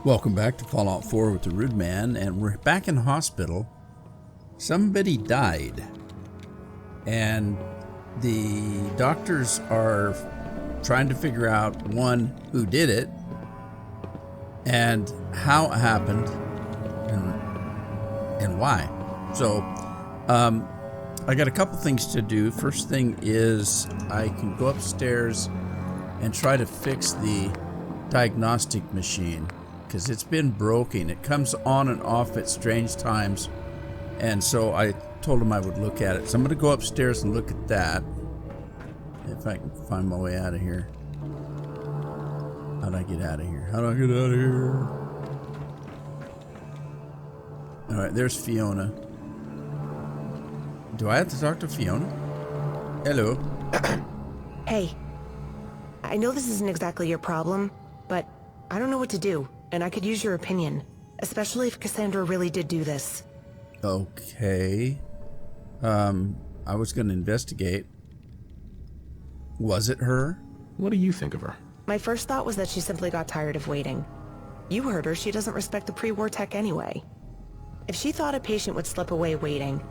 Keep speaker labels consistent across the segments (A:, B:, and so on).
A: Welcome back to Fallout 4 with the Rude Man, and we're back in the hospital. Somebody died, and the doctors are trying to figure out, one, who did it, and how it happened, and why. So, I got a couple things to do. First thing is I can go upstairs and try to fix the diagnostic machine, because it's been broken. It comes on and off at strange times, and so I told him I would look at it. So I'm going to go upstairs and look at that, if I can find my way out of here. How do I get out of here? How do I get out of here? Alright, there's Fiona. Do I have to talk to Fiona? Hello.
B: Hey, I know this isn't exactly your problem, but I don't know what to do, and I could use your opinion, especially if Cassandra really did do this.
A: Okay. I was going to investigate. Was it her?
C: What do you think of her?
B: My first thought was that she simply got tired of waiting. You heard her, she doesn't respect the pre-war tech anyway. If she thought a patient would slip away waiting,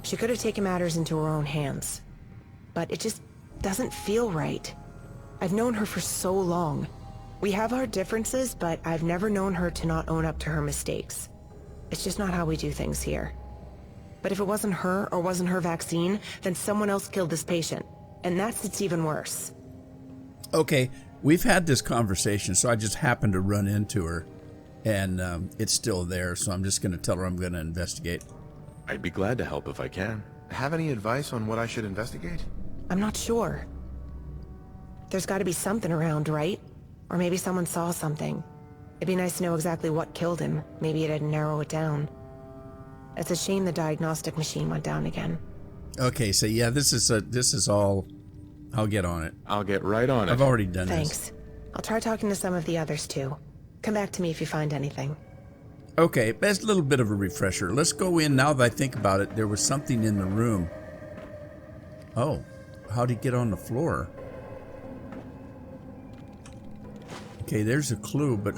B: she could have taken matters into her own hands. But it just doesn't feel right. I've known her for so long. We have our differences, but I've never known her to not own up to her mistakes. It's just not how we do things here. But if it wasn't her or wasn't her vaccine, then someone else killed this patient. And it's even worse.
A: Okay, we've had this conversation, so I just happened to run into her, and it's still there, so I'm just going to tell her I'm going to investigate.
C: I'd be glad to help if I can.
D: Have any advice on what I should investigate?
B: I'm not sure. There's got to be something around, right? Or maybe someone saw something. It'd be nice to know exactly what killed him. Maybe it'd narrow it down. It's a shame the diagnostic machine went down again.
A: Okay, so yeah, this is all. I'll get on it.
C: I'll get right on it.
A: I've already done this.
B: Thanks. I'll try talking to some of the others too. Come back to me if you find anything.
A: Okay, that's a little bit of a refresher. Let's go in. Now that I think about it, there was something in the room. Oh, how'd he get on the floor? Okay, there's a clue, but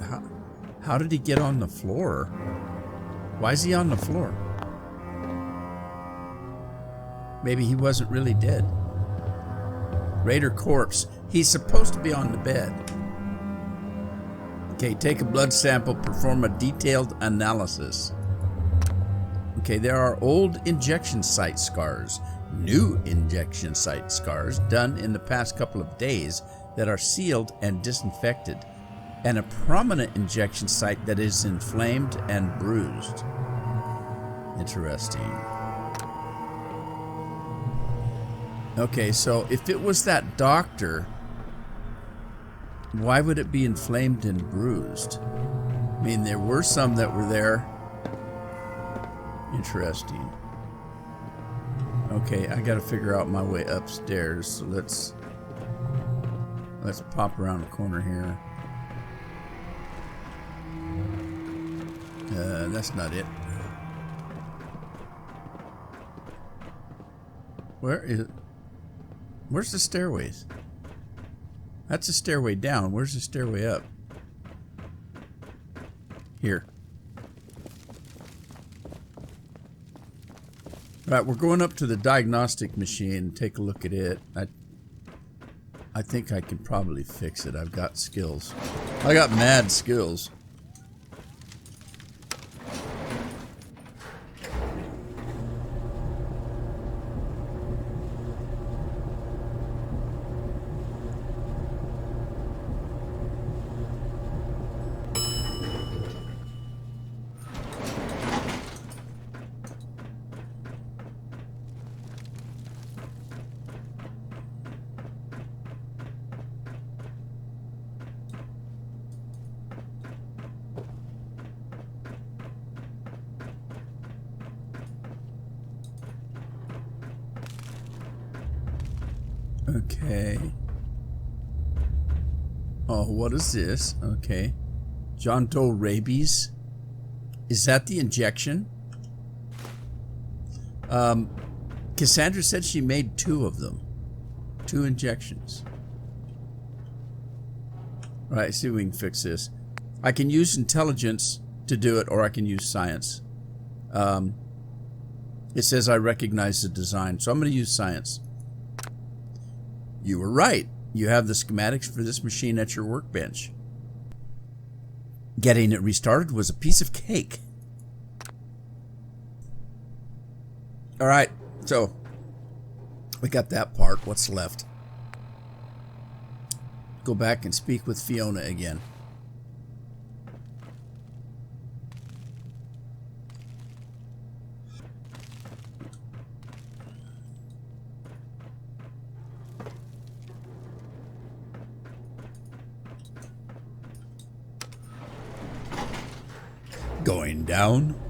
A: how did he get on the floor? Why is he on the floor? Maybe he wasn't really dead. Raider corpse. He's supposed to be on the bed. Okay, take a blood sample, perform a detailed analysis. Okay, there are old injection site scars, new injection site scars done in the past couple of days that are sealed and disinfected, and a prominent injection site that is inflamed and bruised. Interesting. Okay, so if it was that doctor, why would it be inflamed and bruised? I mean, there were some that were there. Interesting. Okay, I gotta figure out my way upstairs, so let's pop around the corner here. That's not it. Where's the stairways? That's a stairway down. Where's the stairway up? Here. Right, we're going up to the diagnostic machine. Take a look at it. I think I can probably fix it. I've got skills. I got mad skills. Okay. Oh, what is this? Okay. John Doe rabies. Is that the injection? Cassandra said she made 2 of them. 2 injections. All right, see if we can fix this. I can use intelligence to do it, or I can use science. It says I recognize the design, so I'm going to use science. You were right. You have the schematics for this machine at your workbench. Getting it restarted was a piece of cake. All right, so we got that part. What's left? Go back and speak with Fiona again. Going down.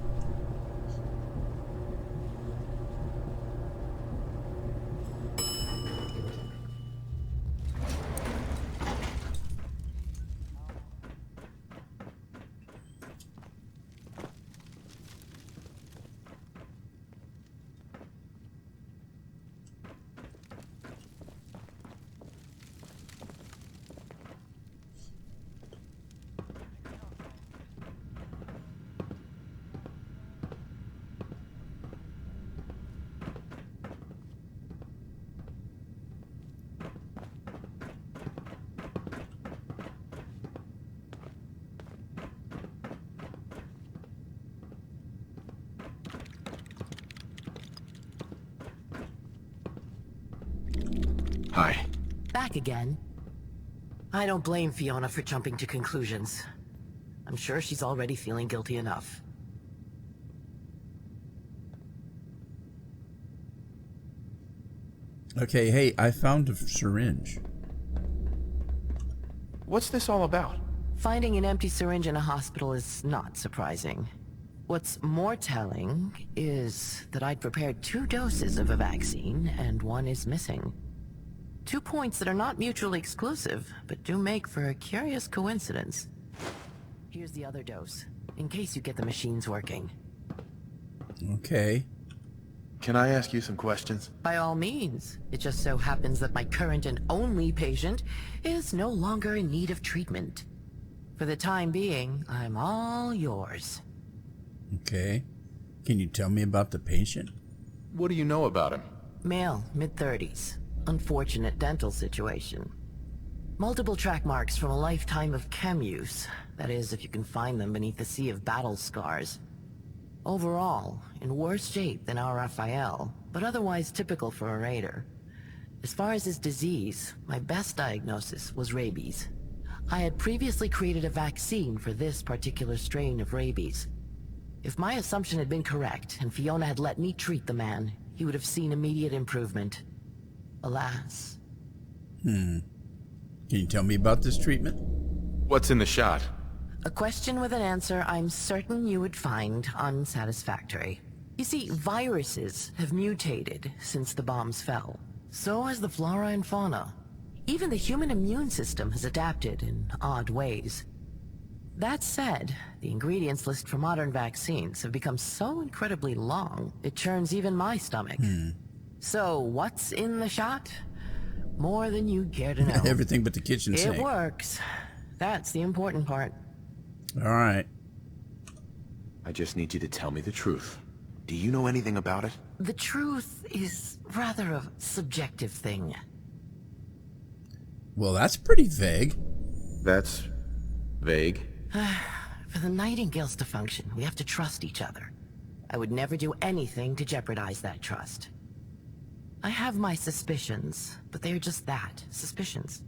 C: Hi.
E: Back again. I don't blame Fiona for jumping to conclusions. I'm sure she's already feeling guilty enough.
A: Okay, hey, I found a syringe.
D: What's this all about?
E: Finding an empty syringe in a hospital is not surprising. What's more telling is that I'd prepared 2 doses of a vaccine, and one is missing. 2 points that are not mutually exclusive, but do make for a curious coincidence. Here's the other dose, in case you get the machines working.
A: Okay.
D: Can I ask you some questions?
E: By all means. It just so happens that my current and only patient is no longer in need of treatment. For the time being, I'm all yours.
A: Okay. Can you tell me about the patient?
D: What do you know about him?
E: Male, mid-30s. Unfortunate dental situation. Multiple track marks from a lifetime of chem use. That is, if you can find them beneath the sea of battle scars. Overall, in worse shape than our Raphael, but otherwise typical for a raider. As far as his disease, my best diagnosis was rabies. I had previously created a vaccine for this particular strain of rabies. If my assumption had been correct, and Fiona had let me treat the man, he would have seen immediate improvement. Alas.
A: Can you tell me about this treatment?
C: What's in the shot?
E: A question with an answer I'm certain you would find unsatisfactory. You see, viruses have mutated since the bombs fell. So has the flora and fauna. Even the human immune system has adapted in odd ways. That said, the ingredients list for modern vaccines have become so incredibly long, it churns even my stomach. So, what's in the shot? More than you'd care to know.
A: Everything but the kitchen sink.
E: It works. That's the important part.
A: All right.
C: I just need you to tell me the truth. Do you know anything about it?
E: The truth is rather a subjective thing.
A: Well, that's pretty vague.
C: That's vague.
E: For the Nightingales to function, we have to trust each other. I would never do anything to jeopardize that trust. I have my suspicions, but they are just that, suspicions.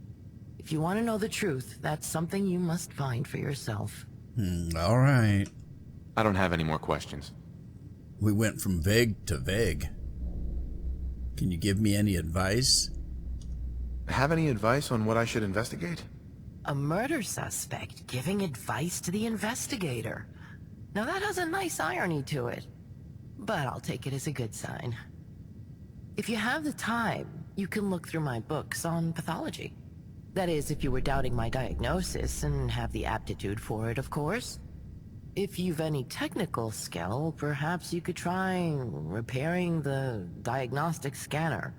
E: If you want to know the truth, that's something you must find for yourself.
A: All right.
C: I don't have any more questions.
A: We went from vague to vague. Can you give me any advice?
D: Have any advice on what I should investigate?
E: A murder suspect giving advice to the investigator. Now that has a nice irony to it, but I'll take it as a good sign. If you have the time, you can look through my books on pathology. That is, if you were doubting my diagnosis and have the aptitude for it, of course. If you've any technical skill, perhaps you could try repairing the diagnostic scanner.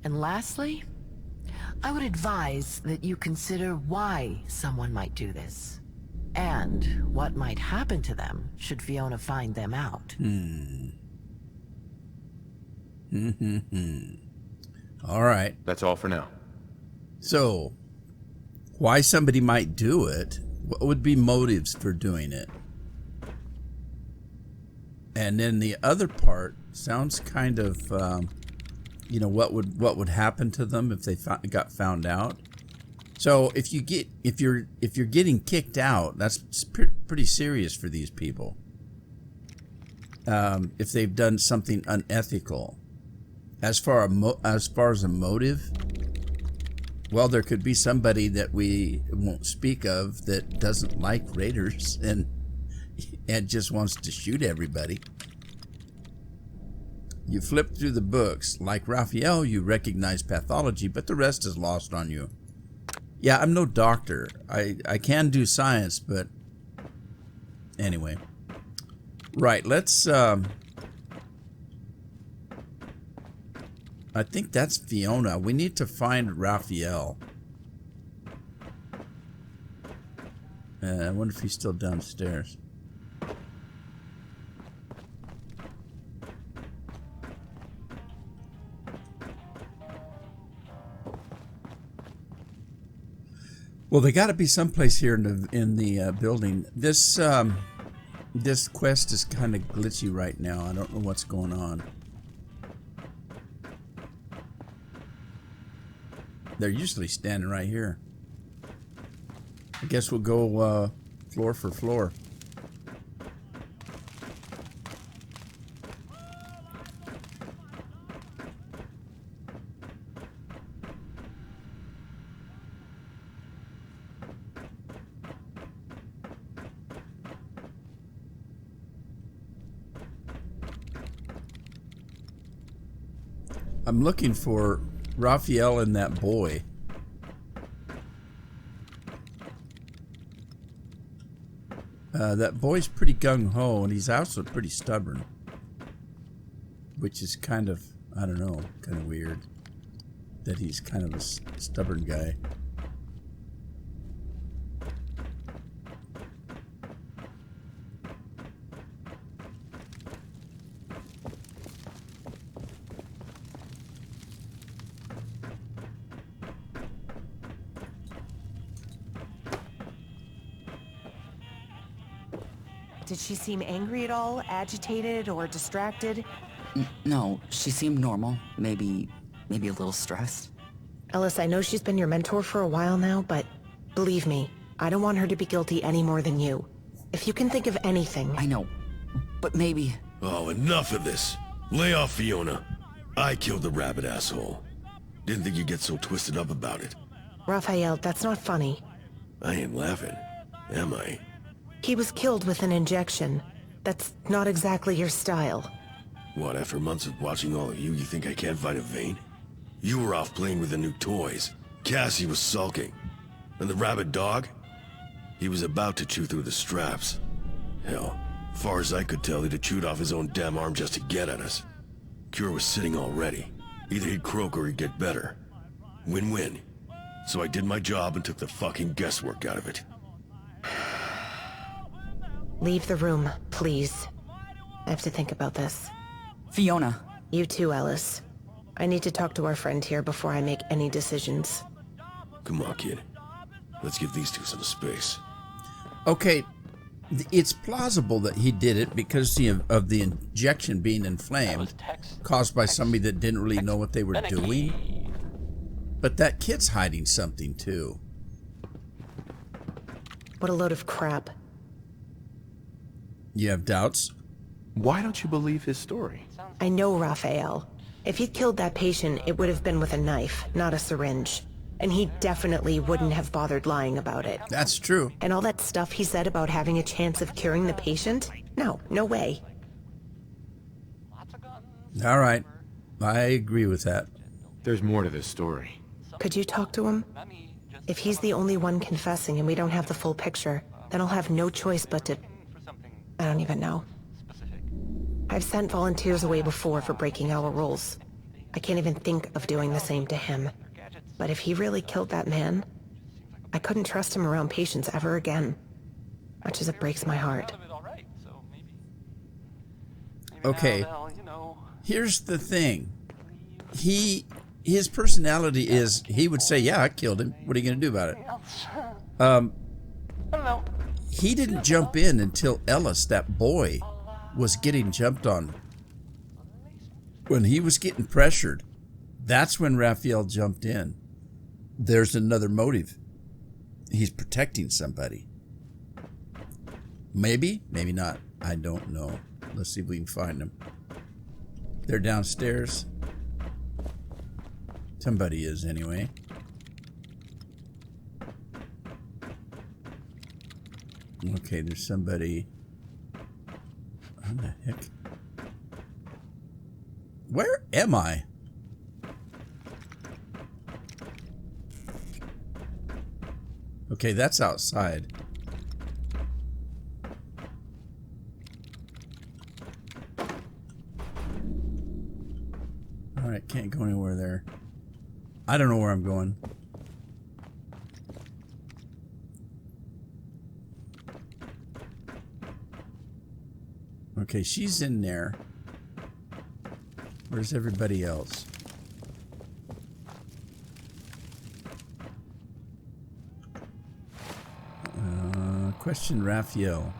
E: And lastly, I would advise that you consider why someone might do this. And what might happen to them should Fiona find them out.
A: All right.
D: That's all for now.
A: So, why somebody might do it? What would be motives for doing it? And then the other part sounds kind of, what would happen to them if they got found out. So if you're getting kicked out, that's pretty serious for these people. If they've done something unethical, as far as a motive, well, there could be somebody that we won't speak of that doesn't like raiders and just wants to shoot everybody. You flip through the books. Like Raphael, you recognize pathology, but the rest is lost on you. Yeah, I'm no doctor. I can do science, but anyway. Right, let's... I think that's Fiona. We need to find Raphael. I wonder if he's still downstairs. Well, they got to be someplace here in the building. This quest is kind of glitchy right now. I don't know what's going on. They're usually standing right here. I guess we'll go floor for floor. I'm looking for Raphael and that boy. That boy's pretty gung-ho, and he's also pretty stubborn. Which is kind of, I don't know, kind of weird. That he's kind of a stubborn guy.
B: Did she seem angry at all, agitated, or distracted?
F: No, she seemed normal. Maybe a little stressed.
B: Ellis, I know she's been your mentor for a while now, but believe me, I don't want her to be guilty any more than you. If you can think of anything...
F: I know, but maybe...
G: Oh, enough of this. Lay off, Fiona. I killed the rabbit asshole. Didn't think you'd get so twisted up about it.
B: Raphael, that's not funny.
G: I ain't laughing, am I?
B: He was killed with an injection. That's not exactly your style.
G: What, after months of watching all of you think I can't find a vein? You were off playing with the new toys. Cassie was sulking. And the rabid dog? He was about to chew through the straps. Hell, far as I could tell, he'd have chewed off his own damn arm just to get at us. Cure was sitting already. Either he'd croak or he'd get better. Win-win. So I did my job and took the fucking guesswork out of it.
B: Leave the room, please. I have to think about this.
F: Fiona.
B: You too, Ellis. I need to talk to our friend here before I make any decisions.
G: Come on, kid. Let's give these two some space.
A: Okay, it's plausible that he did it because of the injection being inflamed, caused by somebody that didn't really know what they were doing. But that kid's hiding something too.
B: What a load of crap.
A: You have doubts?
D: Why don't you believe his story?
B: I know Raphael. If he'd killed that patient, it would have been with a knife, not a syringe. And he definitely wouldn't have bothered lying about it.
A: That's true.
B: And all that stuff he said about having a chance of curing the patient? No way.
A: All right. I agree with that.
D: There's more to this story.
B: Could you talk to him? If he's the only one confessing and we don't have the full picture, then I'll have no choice but to... I don't even know. I've sent volunteers away before for breaking our rules. I can't even think of doing the same to him. But if he really killed that man, I couldn't trust him around patients ever again. much as it breaks my heart.
A: Okay, here's the thing. His personality is, he would say, yeah, I killed him. What are you going to do about it? He didn't jump in until Ellis, that boy, was getting jumped on. When he was getting pressured, that's when Raphael jumped in. There's another motive. He's protecting somebody. Maybe, maybe not. I don't know. Let's see if we can find them. They're downstairs. Somebody is, anyway. Okay, there's somebody. What the heck? Where am I? Okay, that's outside. Alright, can't go anywhere there. I don't know where I'm going. Okay, she's in there. Where's everybody else? Question Raphael.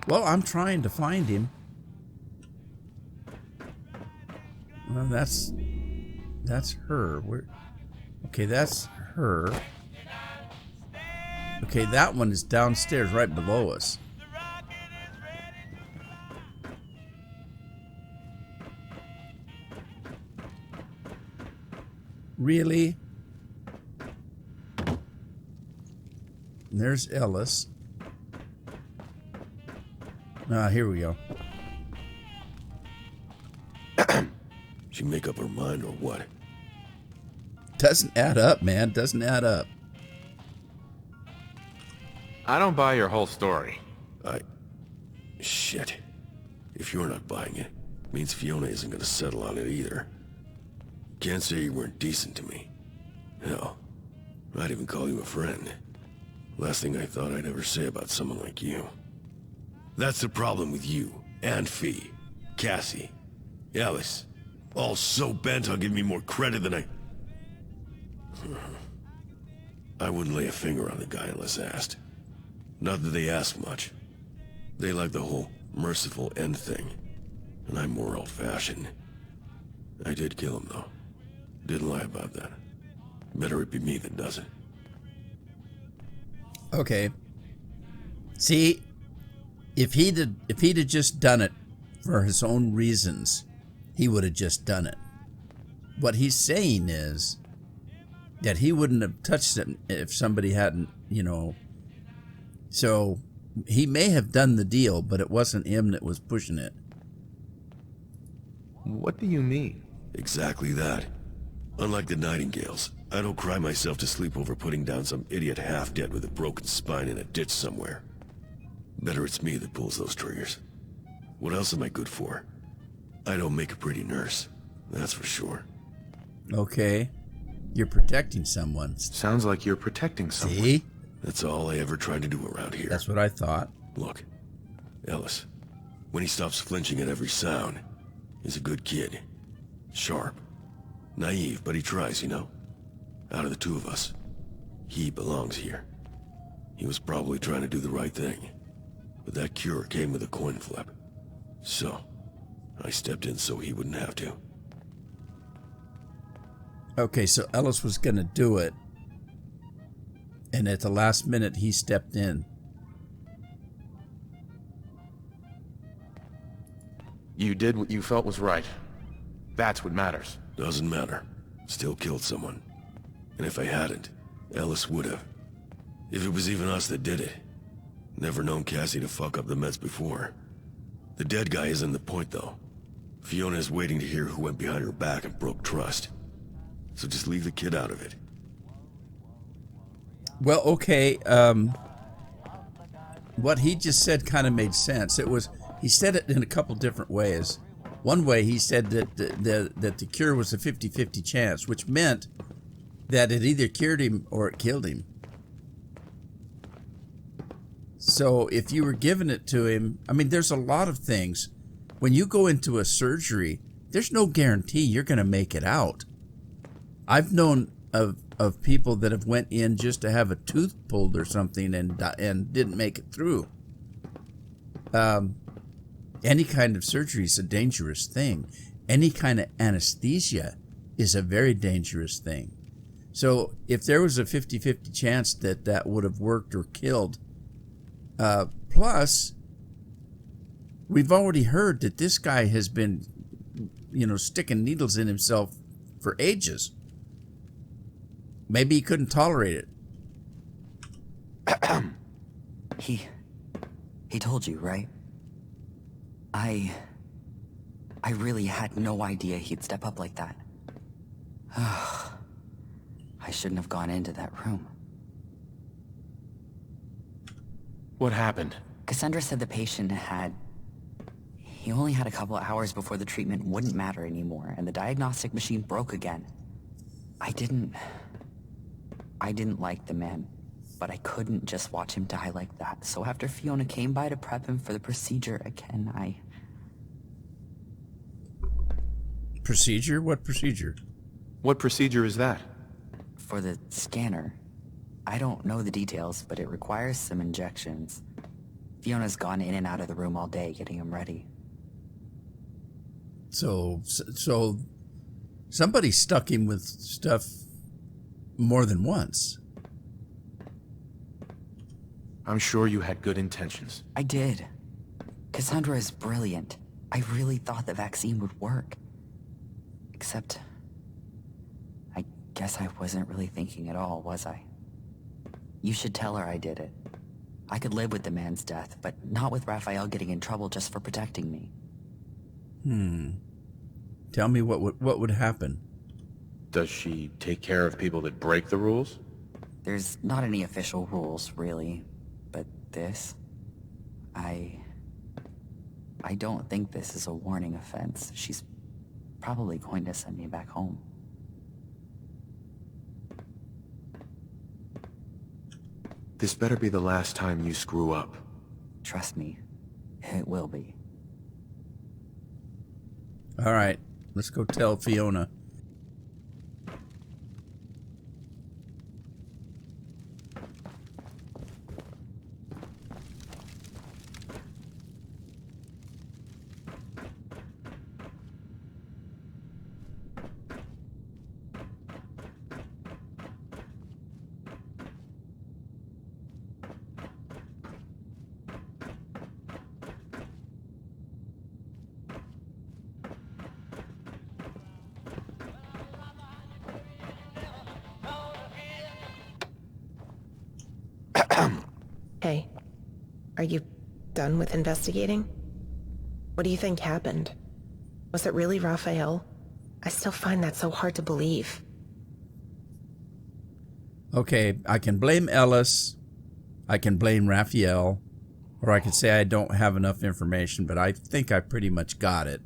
A: Well, I'm trying to find him. Well, that's her. Where? Okay, that's her. Okay, that one is downstairs right below us. Really? And there's Ellis. Ah, here we go.
G: She make up her mind or what?
A: Doesn't add up, man. Doesn't add up.
D: I don't buy your whole story.
G: Shit. If you're not buying it, means Fiona isn't gonna settle on it either. Can't say you weren't decent to me. Hell, I'd even call you a friend. Last thing I thought I'd ever say about someone like you. That's the problem with you, and Fee, Cassie, Alice. All so bent on giving me more credit than I wouldn't lay a finger on the guy unless asked. Not that they ask much. They like the whole merciful end thing. And I'm more old-fashioned. I did kill him, though. Didn't lie about that. Better it be me that does it.
A: Okay. See, if he'd have just done it for his own reasons, he would have just done it. What he's saying is that he wouldn't have touched it if somebody hadn't, you know. So he may have done the deal, but it wasn't him that was pushing it.
D: What do you mean?
G: Exactly that. Unlike the Nightingales, I don't cry myself to sleep over putting down some idiot half-dead with a broken spine in a ditch somewhere. Better it's me that pulls those triggers. What else am I good for? I don't make a pretty nurse, that's for sure.
A: Okay. You're protecting someone.
D: Sounds like you're protecting someone.
A: See?
G: That's all I ever tried to do around here.
A: That's what I thought.
G: Look, Ellis, when he stops flinching at every sound, he's a good kid. Sharp. Naive, but he tries, you know? Out of the two of us, he belongs here. He was probably trying to do the right thing. But that cure came with a coin flip. So, I stepped in so he wouldn't have to.
A: Okay, so Ellis was going to do it. And at the last minute, he stepped in.
D: You did what you felt was right. That's what matters.
G: Doesn't matter. Still killed someone. And if I hadn't, Ellis would have. If it was even us that did it. Never known Cassie to fuck up the Mets before. The dead guy isn't the point, though. Fiona is waiting to hear who went behind her back and broke trust. So just leave the kid out of it.
A: Well, okay. What he just said kind of made sense. He said it in a couple different ways. One way he said that the cure was a 50-50 chance, which meant that it either cured him or it killed him. So if you were giving it to him, I mean, there's a lot of things. When you go into a surgery, there's no guarantee you're going to make it out. I've known of people that have went in just to have a tooth pulled or something and didn't make it through. Any kind of surgery is a dangerous thing. Any kind of anesthesia is a very dangerous thing. So if there was a 50-50 chance that that would have worked or killed, plus we've already heard that this guy has been, sticking needles in himself for ages. Maybe he couldn't tolerate it.
F: He told you, right? I really had no idea he'd step up like that. I shouldn't have gone into that room.
D: What happened?
F: Cassandra said the patient he only had a couple of hours before the treatment wouldn't matter anymore, and the diagnostic machine broke again. I didn't like the man, but I couldn't just watch him die like that. So after Fiona came by to prep him for the procedure again,
A: Procedure? What procedure?
D: What procedure is that?
F: For the scanner. I don't know the details, but it requires some injections. Fiona's gone in and out of the room all day getting him ready.
A: So somebody stuck him with stuff more than once.
D: I'm sure you had good intentions.
F: I did. Cassandra is brilliant. I really thought the vaccine would work. Except, I guess I wasn't really thinking at all, was I? You should tell her I did it. I could live with the man's death, but not with Raphael getting in trouble just for protecting me.
A: Tell me what would happen.
D: Does she take care of people that break the rules?
F: There's not any official rules, really. But this... I don't think this is a warning offense. She's probably going to send me back home.
D: This better be the last time you screw up.
F: Trust me, it will be.
A: All right, let's go tell Fiona.
B: Hey, are you done with investigating? What do you think happened? Was it really Raphael? I still find that so hard to believe.
A: Okay, I can blame Ellis, I can blame Raphael, or I can say I don't have enough information, but I think I pretty much got it.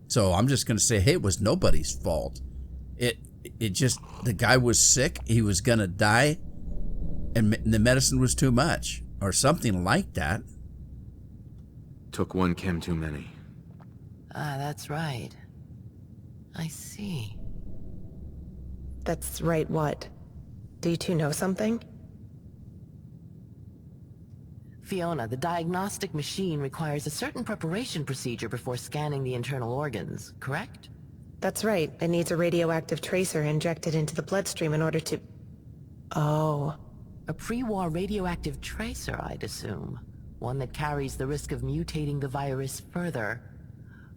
A: So I'm just going to say, hey, it was nobody's fault. It just, the guy was sick, he was going to die, and the medicine was too much, or something like that.
D: Took one chem too many.
E: Ah, that's right. I see.
B: That's right, what? Do you two know something?
E: Fiona, the diagnostic machine requires a certain preparation procedure before scanning the internal organs, correct?
B: That's right. It needs a radioactive tracer injected into the bloodstream in order to... Oh.
E: A pre-war radioactive tracer, I'd assume. One that carries the risk of mutating the virus further,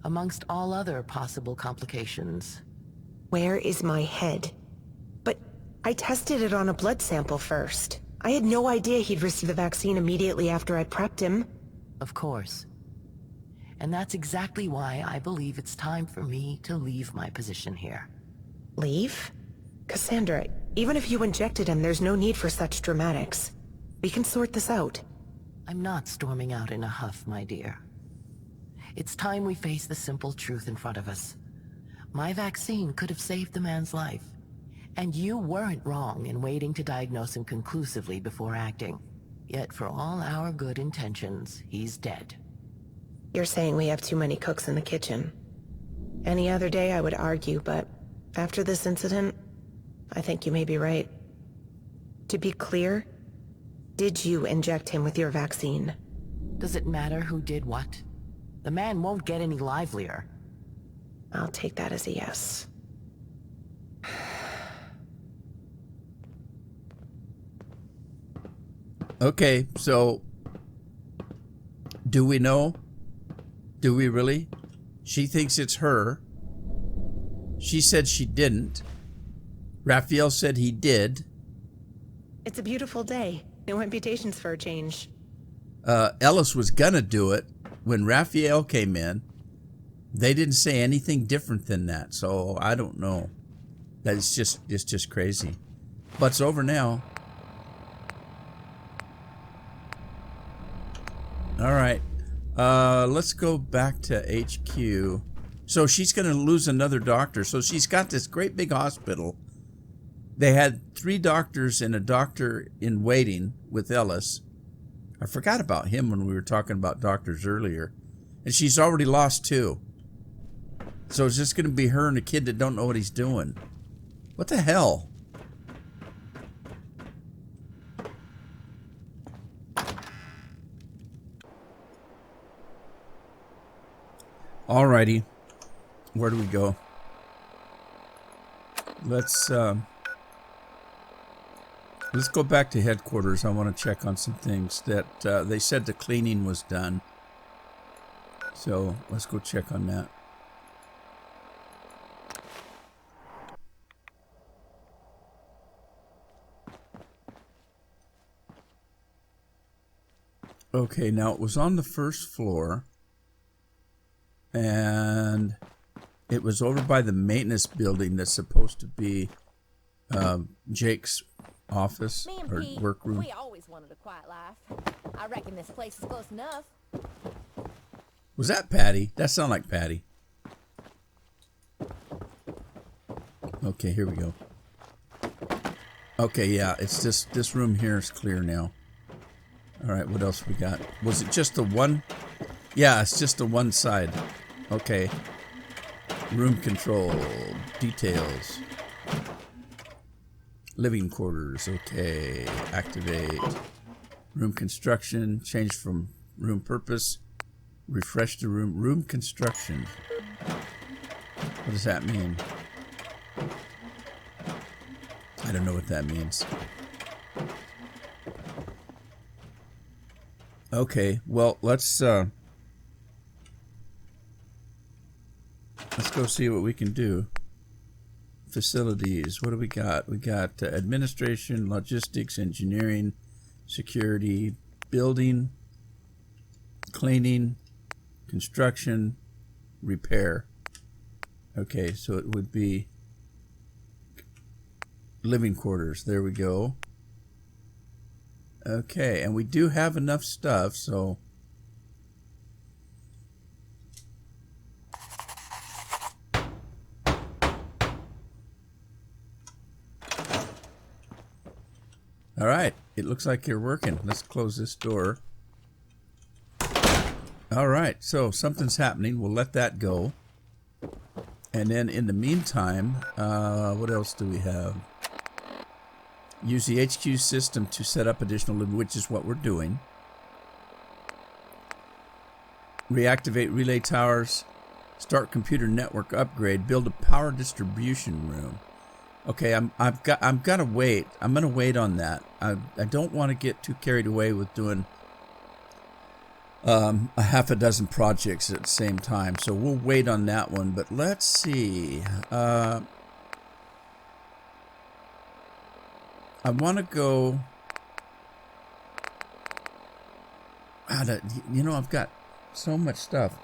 E: amongst all other possible complications.
B: Where is my head? But I tested it on a blood sample first. I had no idea he'd received the vaccine immediately after I prepped him.
E: Of course. And that's exactly why I believe it's time for me to leave my position here.
B: Leave? Cassandra, even if you injected him, there's no need for such dramatics. We can sort this out.
E: I'm not storming out in a huff, my dear. It's time we face the simple truth in front of us. My vaccine could have saved the man's life. And you weren't wrong in waiting to diagnose him conclusively before acting. Yet for all our good intentions, he's dead.
B: You're saying we have too many cooks in the kitchen. Any other day I would argue, but after this incident, I think you may be right. To be clear, did you inject him with your vaccine?
E: Does it matter who did what? The man won't get any livelier.
B: I'll take that as a yes.
A: Okay, so do we know? Do we really? She thinks it's her. She said she didn't. Raphael said he did.
B: It's a beautiful day. No imputations for a change.
A: Ellis was gonna do it when Raphael came in. They didn't say anything different than that, so I don't know. It's just crazy. But it's over now. All right, let's go back to HQ. So she's going to lose another doctor. So she's got this great big hospital. They had 3 doctors and a doctor in waiting with Ellis. I forgot about him when we were talking about doctors earlier. And she's already lost 2. So it's just going to be her and a kid that don't know what he's doing. What the hell? Alrighty, where do we go? Let's go back to headquarters. I want to check on some things that they said the cleaning was done. So let's go check on that. Okay, now it was on the first floor. And it was over by the maintenance building that's supposed to be Jake's office or
H: Pete,
A: workroom.
H: We always wanted a quiet life. I reckon this place is close enough.
A: Was that Patty? That sounded like Patty. Okay, here we go. Okay, yeah, it's this room here is clear now. All right, what else we got? Was it just the one? Yeah, it's just the one side. Okay. Room control. Details. Living quarters. Okay. Activate. Room construction. Change from room purpose. Refresh the room. Room construction. What does that mean? I don't know what that means. Okay, well, let's go see what we can do. Facilities, what do we got? We got administration, logistics, engineering, security, building, cleaning, construction, repair. Okay, so it would be living quarters. There we go. Okay, and we do have enough stuff, so all right, it looks like you're working. Let's close this door. All right, so something's happening. We'll let that go. And then in the meantime, what else do we have? Use the HQ system to set up additional, which is what we're doing. Reactivate relay towers. Start computer network upgrade. Build a power distribution room. Okay, I'm gonna wait. I'm gonna wait on that. I don't want to get too carried away with doing a half a dozen projects at the same time. So we'll wait on that one. But let's see. I want to go. You know, I've got so much stuff.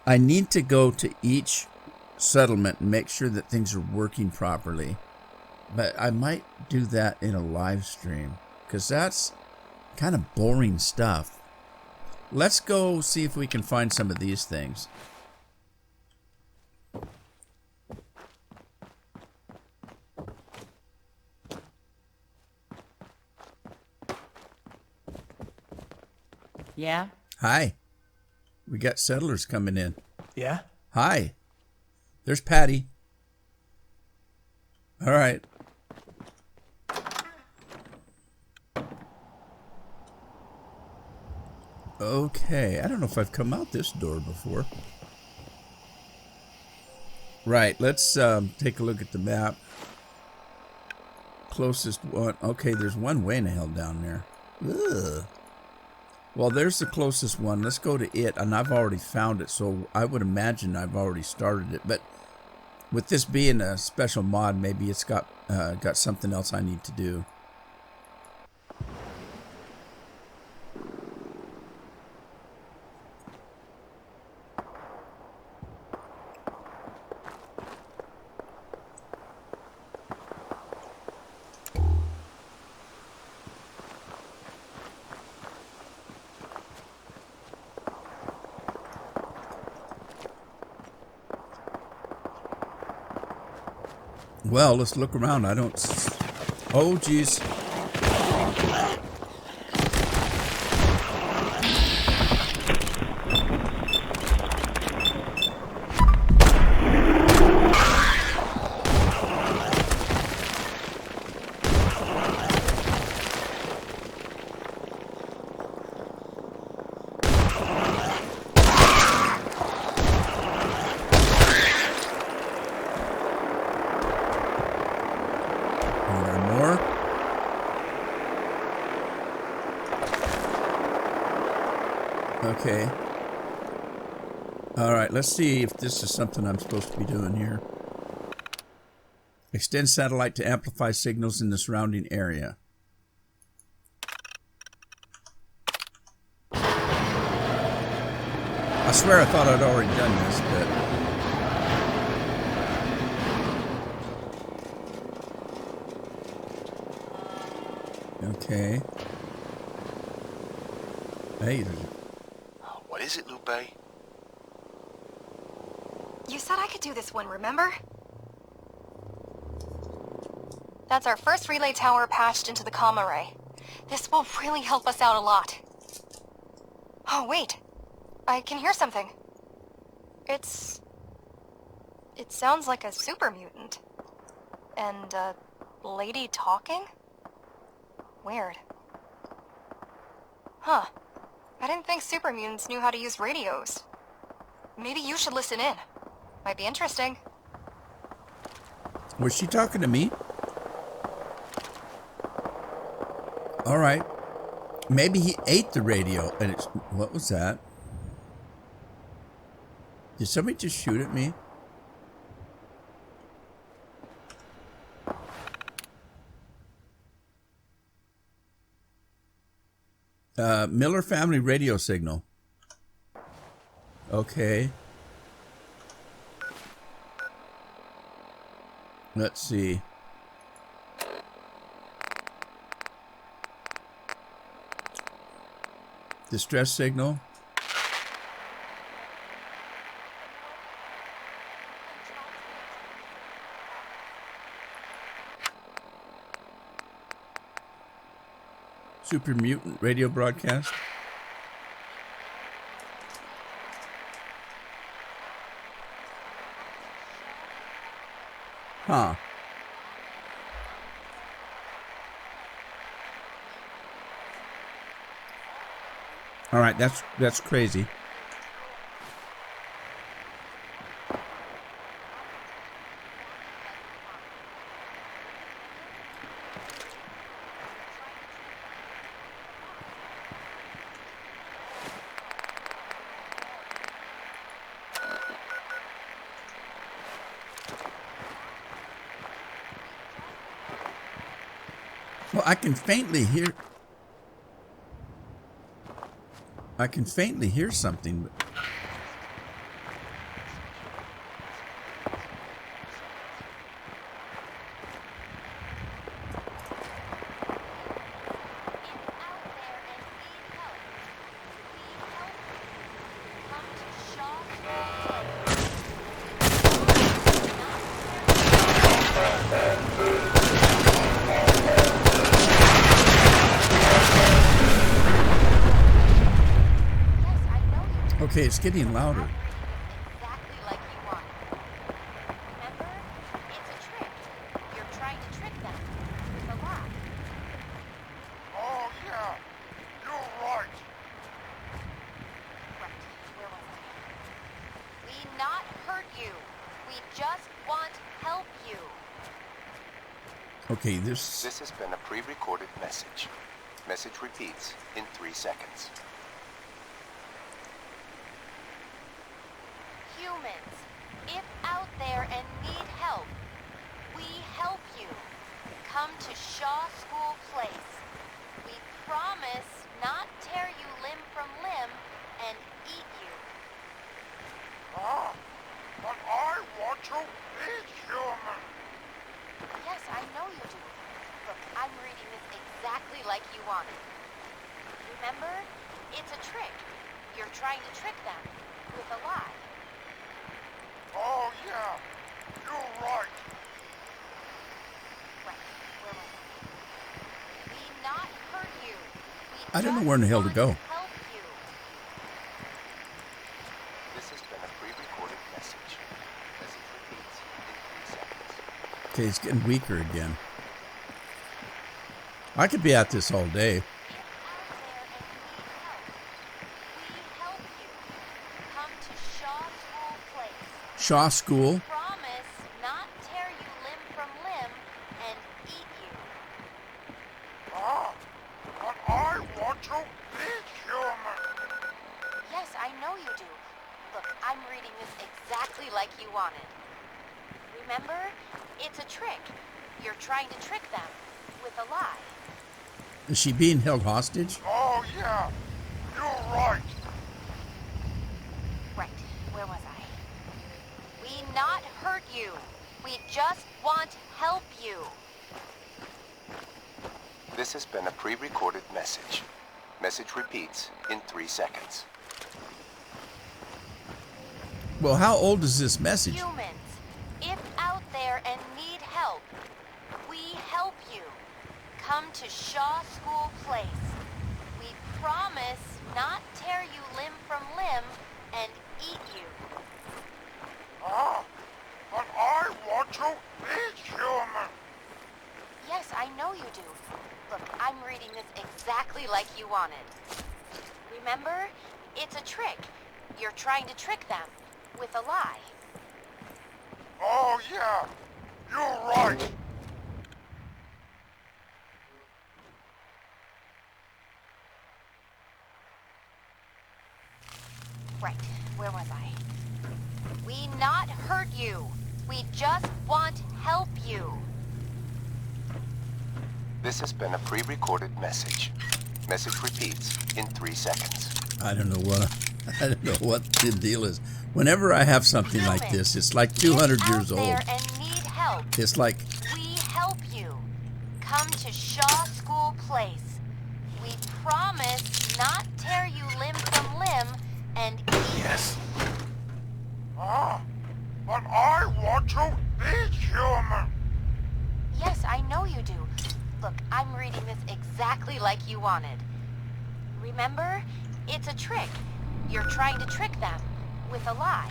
A: I need to go to each settlement and make sure that things are working properly. But I might do that in a live stream because that's kind of boring stuff. Let's go see if we can find some of these things.
E: Yeah?
A: Hi. We got settlers coming in.
I: Yeah?
A: Hi. There's Patty. All right. Okay. I don't know if I've come out this door before. Right. Let's take a look at the map. Closest one. Okay, there's one way in the hell down there. Ugh. Well, there's the closest one. Let's go to it. And I've already found it, so I would imagine I've already started it. But with this being a special mod, maybe it's got something else I need to do. Well, let's look around. I don't... Oh, geez. Okay. All right, let's see if this is something I'm supposed to be doing here. Extend satellite to amplify signals in the surrounding area. I swear I thought I'd already done this, but... Okay. Hey,
C: What is it, Lupe?
J: You said I could do this one, remember? That's our first relay tower patched into the comm array. This will really help us out a lot. Oh, wait. I can hear something. It sounds like a super mutant. And a lady talking? Weird. Huh. I didn't think super mutants knew how to use radios. Maybe you should listen in. Might be interesting.
A: was she talking to me? All right. Maybe he ate the radio and it's... What was that? Did somebody just shoot at me? Miller family radio signal. Okay. Let's see. Distress signal. Super mutant radio broadcast. Huh. All right, that's crazy. Well, I can faintly hear something. But... Okay, it's getting louder.
H: Exactly like you want. Remember? It's a trick. You're trying to trick them with a lie.
I: Oh, yeah. You're right.
H: Right. Where was I? We not hurt you. We just want help you.
A: Okay, this...
K: This has been a pre-recorded message. Message repeats in 3 seconds.
H: Humans, if out there and need help, we help you. Come to Shaw School Place. We promise not tear you limb from limb and eat you.
I: Ah, but I want to eat human.
H: Yes, I know you do. Look, I'm reading this exactly like you wanted. Remember? It's a trick. You're trying to trick them with a lie.
I: Oh, yeah. You're right.
H: Right. Where was I? We not hurt you. We
A: I don't know
H: just
A: where in the hell to
H: want
A: go.
H: help you.
K: This has been a pre-recorded message. Message repeats in 3 seconds.
A: Okay, it's getting weaker again. I could be at this all day.
H: If out there and need help, we help you. Come to Shaw School Place.
A: Shaw School.
H: Promise not tear you limb from limb and eat you.
I: Ah, but I want to eat human.
H: Yes, I know you do. Look, I'm reading this exactly like you wanted. Remember? It's a trick. You're trying to trick them with a lie.
A: Is she being held hostage?
I: Oh, yeah. You're right.
H: Right. Where was I? We not hurt you. We just want help you.
K: This has been a pre-recorded message. Message repeats in 3 seconds.
A: Well, how old is this message?
H: Humans, if out there and need help, we help you. Come to Shaw School Place. We promise not tear you limb from limb and eat you.
I: Ah, but I want to eat human.
H: Yes, I know you do. Look, I'm reading this exactly like you wanted. Remember? It's a trick. You're trying to trick them with a lie.
I: Oh, yeah. You're right.
H: Right. Where was I? We not hurt you. We just want help you.
K: This has been a pre-recorded message. Message repeats in 3 seconds.
A: I don't know what the deal is. Whenever I have something like this, it's like 200 years
H: If out
A: old.
H: there and need help,
A: It's like,
H: we help you. Come to Shaw School Place. We promise not tear you limb from limb and eat.
K: Yes.
I: Ah, but I want to eat human.
H: Yes, I know you do. Look, I'm reading this exactly like you wanted. Remember? It's a trick. You're trying to trick them with a lie.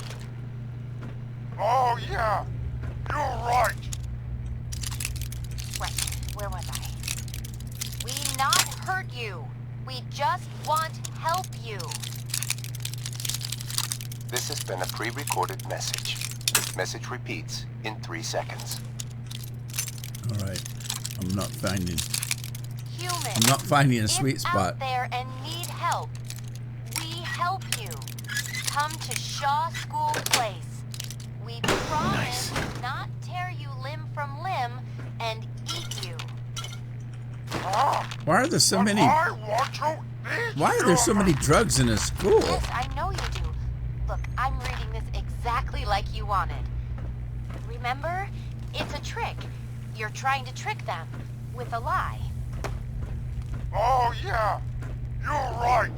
I: Oh, yeah. You're right.
H: Right. Where was I? We not hurt you. We just want help you.
K: This has been a pre-recorded message. Message repeats in 3 seconds.
A: all right, I'm not finding
H: Humans,
A: a sweet
H: if
A: spot.
H: out there and need help, we help you. Come to Shaw School Place. We promise not tear you limb from limb and eat you.
I: Ah,
A: Why are there so
I: but
A: many?
I: I want to eat
A: Why are there so
I: human.
A: many drugs in a school?
H: Yes, I know you do. Look, I'm reading this exactly like you wanted. Remember? It's a trick. You're trying to trick them with a lie.
I: Oh, yeah. You're right.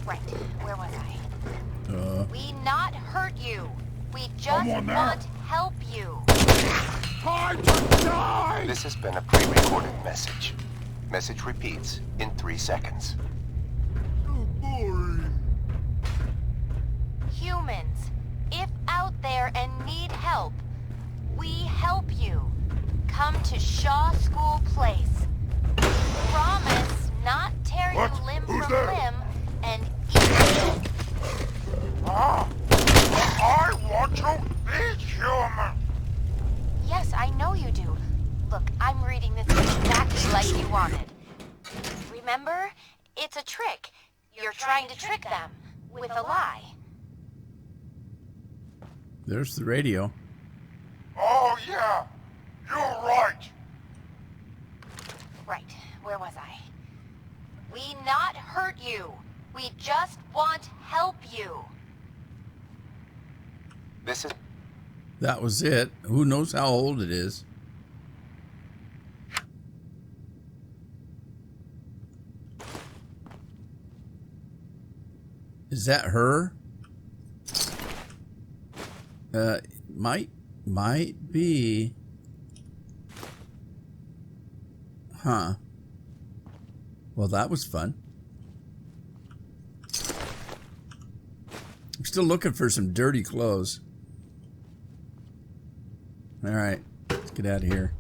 H: Right. Where was I?
A: Uh,
H: We not hurt you. We just
I: Someone there.
H: want help you.
I: Time to die!
K: This has been a pre-recorded message. Message repeats in 3 seconds.
I: So boring.
H: humans. If out there and need help, we help you. Come to Shaw School Place. Promise not tear
I: What?
H: you limb
I: Who's
H: from
I: there?
H: limb and eat you.
I: I want to eat human.
H: Yes, I know you do. Look, I'm reading this exactly like you wanted. Remember? It's a trick. You're trying to trick them with a lie.
A: There's the radio.
I: Oh, yeah. You're right.
H: Right, where was I? We not hurt you. We just want help you.
K: This is...
A: That was it. Who knows how old it is? Is that her? Might be. Huh. Well, that was fun. I'm still looking for some dirty clothes. All right, let's get out of here.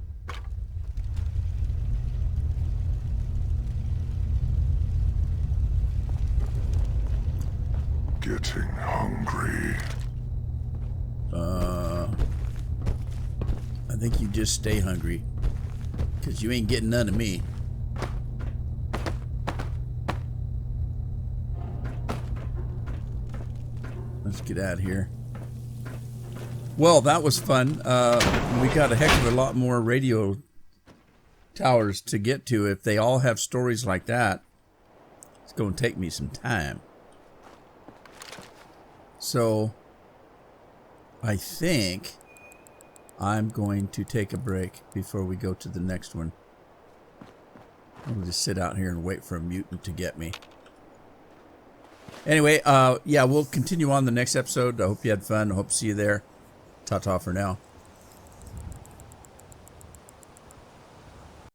I: Getting hungry.
A: I think you just stay hungry, because you ain't getting none of me. Let's get out of here. Well, that was fun. We got a heck of a lot more radio towers to get to. If they all have stories like that, it's going to take me some time. So, I think I'm going to take a break before we go to the next one. I'll just sit out here and wait for a mutant to get me. Anyway, yeah, we'll continue on the next episode. I hope you had fun. I hope to see you there. Ta-ta for now.